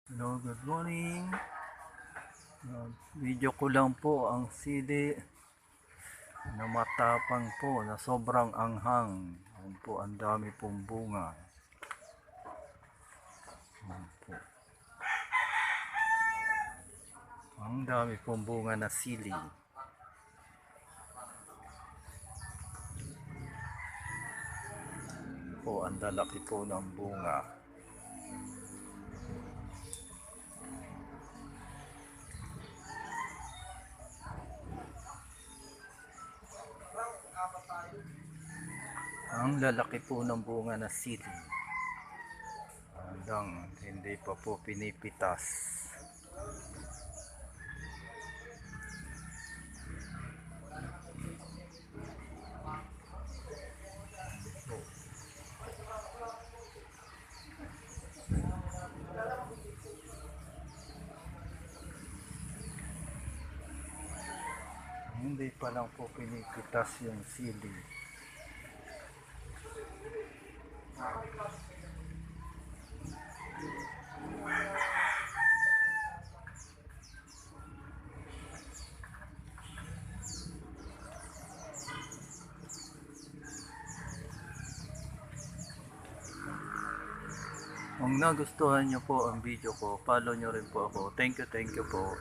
Hello, good morning. Video ko lang po ang sili na matapang po na sobrang anghang. Ayan po, ang dami pong bunga. Ayan po. Ang dami pong bunga na sili. Po, ang lalaki po ng bunga. Ang lalaki po ng bunga na sili. Hanggang hindi pa po pinipitas. Hindi pa lang po pinipitas yung sili. Kung nagustuhan nyo po ang video ko, follow nyo rin po ako. Thank you po.